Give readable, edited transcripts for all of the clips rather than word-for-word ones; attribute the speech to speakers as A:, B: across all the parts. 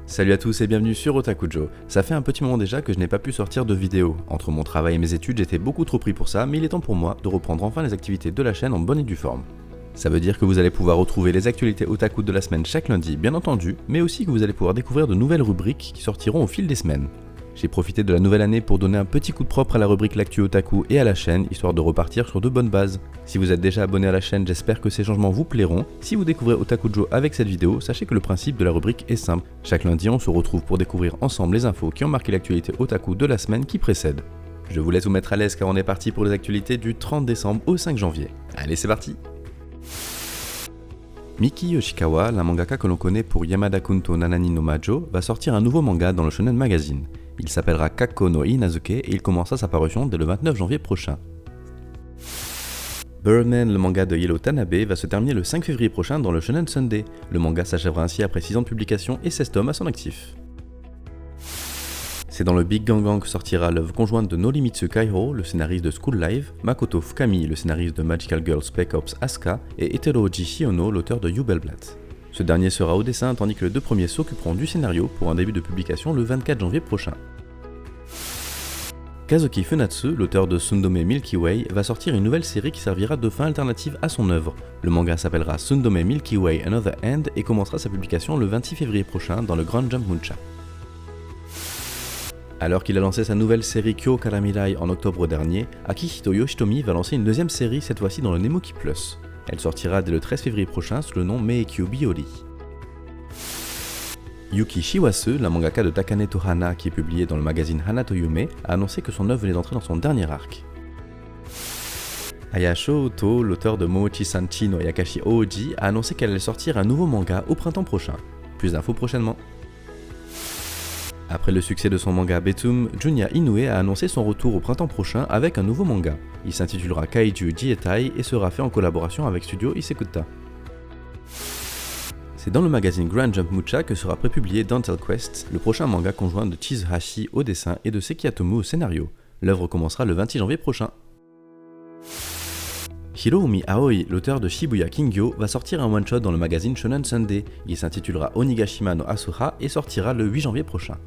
A: Salut à tous et bienvenue sur Otakujo. Ça fait un petit moment déjà que je n'ai pas pu sortir de vidéo. Entre mon travail et mes études, j'étais beaucoup trop pris pour ça, mais il est temps pour moi de reprendre enfin les activités de la chaîne en bonne et due forme. Ça veut dire que vous allez pouvoir retrouver les actualités otaku de la semaine chaque lundi, bien entendu, mais aussi que vous allez pouvoir découvrir de nouvelles rubriques qui sortiront au fil des semaines. J'ai profité de la nouvelle année pour donner un petit coup de propre à la rubrique L'actu Otaku et à la chaîne, histoire de repartir sur de bonnes bases. Si vous êtes déjà abonné à la chaîne, j'espère que ces changements vous plairont. Si vous découvrez Otakujo avec cette vidéo, sachez que le principe de la rubrique est simple. Chaque lundi, on se retrouve pour découvrir ensemble les infos qui ont marqué l'actualité Otaku de la semaine qui précède. Je vous laisse vous mettre à l'aise car on est parti pour les actualités du 30 décembre au 5 janvier. Allez, c'est parti! Miki Yoshikawa, la mangaka que l'on connaît pour Yamada Kunto Nanani no Majo, va sortir un nouveau manga dans le Shonen Magazine. Il s'appellera Kakko no Inazuke et il commencera sa parution dès le 29 janvier prochain. Birdman, le manga de Yellow Tanabe, va se terminer le 5 février prochain dans le Shonen Sunday. Le manga s'achèvera ainsi après 6 ans de publication et 16 tomes à son actif. C'est dans le Big Gang Gang que sortira l'œuvre conjointe de Norimitsu Kaiho, le scénariste de School Live, Makoto Fukami, le scénariste de Magical Girl Spec Ops Asuka, et Eteroji Shiono, l'auteur de Yubelblatt. Ce dernier sera au dessin tandis que les deux premiers s'occuperont du scénario pour un début de publication le 24 janvier prochain. Kazuki Funatsu, l'auteur de Sundome Milky Way, va sortir une nouvelle série qui servira de fin alternative à son œuvre. Le manga s'appellera Sundome Milky Way Another End et commencera sa publication le 26 février prochain dans le Grand Jump Muncha. Alors qu'il a lancé sa nouvelle série Kyo Karamirai en octobre dernier, Akihito Yoshitomi va lancer une deuxième série cette fois-ci dans le Nemoki Plus. Elle sortira dès le 13 février prochain sous le nom Meikyu Biori. Yuki Shiwasu, la mangaka de Takane to Hana qui est publiée dans le magazine Hana to Yume, a annoncé que son œuvre venait d'entrer dans son dernier arc. Ayasho Oto, l'auteur de Momochi-Sanchi no Yakashi Ouji, a annoncé qu'elle allait sortir un nouveau manga au printemps prochain. Plus d'infos prochainement. Après le succès de son manga Betum, Junya Inoue a annoncé son retour au printemps prochain avec un nouveau manga. Il s'intitulera Kaiju Jietai et sera fait en collaboration avec Studio Isekuta. C'est dans le magazine Grand Jump Mucha que sera prépublié Dental Quest, le prochain manga conjoint de Chizuhashi au dessin et de Seki Atomu au scénario. L'œuvre commencera le 26 janvier prochain. Hiroumi Aoi, l'auteur de Shibuya Kingyo, va sortir un one-shot dans le magazine Shonen Sunday. Il s'intitulera Onigashima no Asuha et sortira le 8 janvier prochain.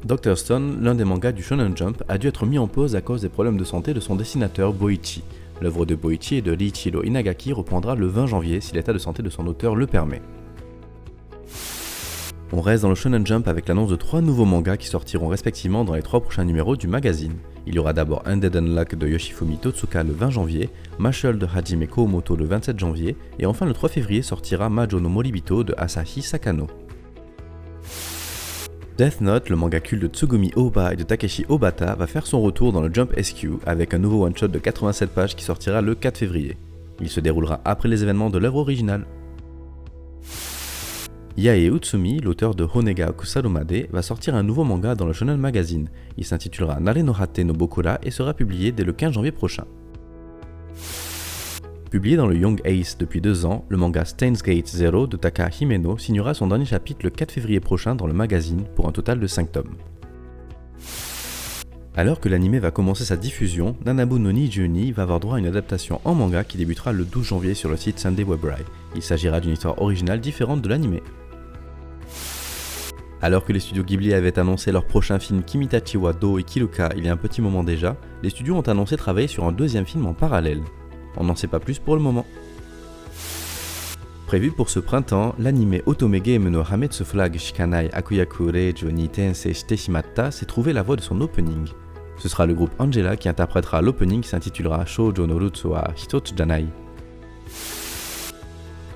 A: Dr. Stone, l'un des mangas du Shonen Jump, a dû être mis en pause à cause des problèmes de santé de son dessinateur Boichi. L'œuvre de Boichi et de Riichiro Inagaki reprendra le 20 janvier si l'état de santé de son auteur le permet. On reste dans le Shonen Jump avec l'annonce de 3 nouveaux mangas qui sortiront respectivement dans les 3 prochains numéros du magazine. Il y aura d'abord Undead Unluck de Yoshifumi Totsuka le 20 janvier, Mashle de Hajime Koumoto le 27 janvier, et enfin le 3 février sortira Majo no Moribito de Asahi Sakano. Death Note, le manga culte de Tsugumi Ohba et de Takeshi Obata, va faire son retour dans le Jump SQ avec un nouveau one-shot de 87 pages qui sortira le 4 février. Il se déroulera après les événements de l'œuvre originale. Yae Utsumi, l'auteur de Honega Kusarumade, va sortir un nouveau manga dans le Shonen Magazine. Il s'intitulera Nare no Hate no Bokura et sera publié dès le 15 janvier prochain. Publié dans le Young Ace depuis 2 ans, le manga Steins Gate Zero de Taka Himeno signera son dernier chapitre le 4 février prochain dans le magazine pour un total de 5 tomes. Alors que l'anime va commencer sa diffusion, Nanabu no Nijuni va avoir droit à une adaptation en manga qui débutera le 12 janvier sur le site Sunday Webrai. Il s'agira d'une histoire originale différente de l'anime. Alors que les studios Ghibli avaient annoncé leur prochain film Kimitachi wa Do Ikiruka il y a un petit moment déjà, les studios ont annoncé travailler sur un deuxième film en parallèle. On n'en sait pas plus pour le moment. Prévu pour ce printemps, l'anime Otome Game no Hametsu Flag Shikanai Akuyaku Reijo ni Tensei Shite Shimatta s'est trouvé la voix de son opening. Ce sera le groupe Angela qui interprétera l'opening qui s'intitulera Shoujo no Rutsu wa Hitotsu Janai.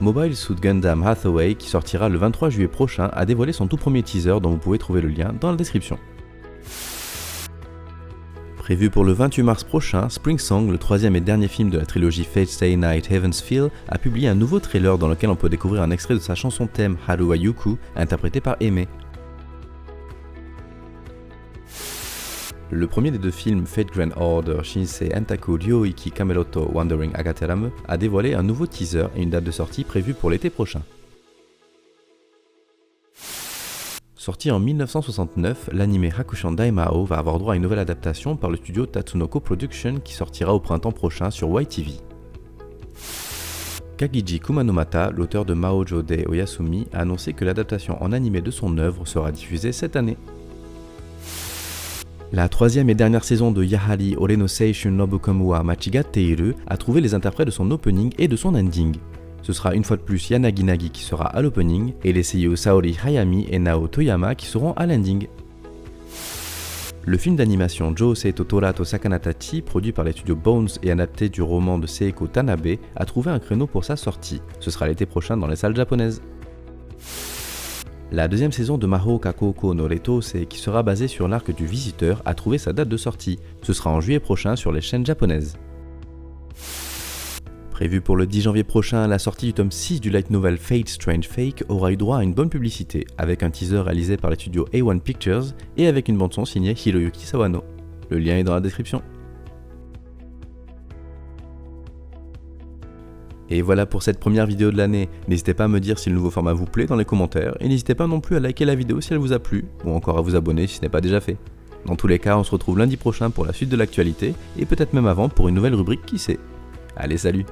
A: Mobile Suit Gundam Hathaway, qui sortira le 23 juillet prochain, a dévoilé son tout premier teaser dont vous pouvez trouver le lien dans la description. Prévu pour le 28 mars prochain, Spring Song, le troisième et dernier film de la trilogie Fate Stay Night Heaven's Feel, a publié un nouveau trailer dans lequel on peut découvrir un extrait de sa chanson thème Haru wa Yuku, interprétée par Aimee. Le premier des 2 films, Fate Grand Order Shinsei Entaku Ryoiki Kameroto Wandering Agaterame, a dévoilé un nouveau teaser et une date de sortie prévue pour l'été prochain. Sorti en 1969, l'anime Hakushan Daimao va avoir droit à une nouvelle adaptation par le studio Tatsunoko Production qui sortira au printemps prochain sur YTV. Kagiji Kumanomata, l'auteur de Mahojo de Oyasumi, a annoncé que l'adaptation en animé de son œuvre sera diffusée cette année. La troisième et dernière saison de Yahari Ore no Seishun Nobukomu wa Machigatteiru a trouvé les interprètes de son opening et de son ending. Ce sera une fois de plus Yanagi Nagi qui sera à l'opening et les seiyū Saori Hayami et Nao Toyama qui seront à l'ending. Le film d'animation Jousei to Tora to Sakanatachi, produit par les studios Bones et adapté du roman de Seiko Tanabe, a trouvé un créneau pour sa sortie. Ce sera l'été prochain dans les salles japonaises. La deuxième saison de Mahou Kakouko no Retose, qui sera basée sur l'arc du Visiteur, a trouvé sa date de sortie. Ce sera en juillet prochain sur les chaînes japonaises. Prévu pour le 10 janvier prochain, la sortie du tome 6 du light novel Fate Strange Fake aura eu droit à une bonne publicité, avec un teaser réalisé par les studios A1 Pictures et avec une bande-son signée Hiroyuki Sawano. Le lien est dans la description. Et voilà pour cette première vidéo de l'année. N'hésitez pas à me dire si le nouveau format vous plaît dans les commentaires, et n'hésitez pas non plus à liker la vidéo si elle vous a plu, ou encore à vous abonner si ce n'est pas déjà fait. Dans tous les cas, on se retrouve lundi prochain pour la suite de l'actualité, et peut-être même avant pour une nouvelle rubrique qui sait. Allez, salut!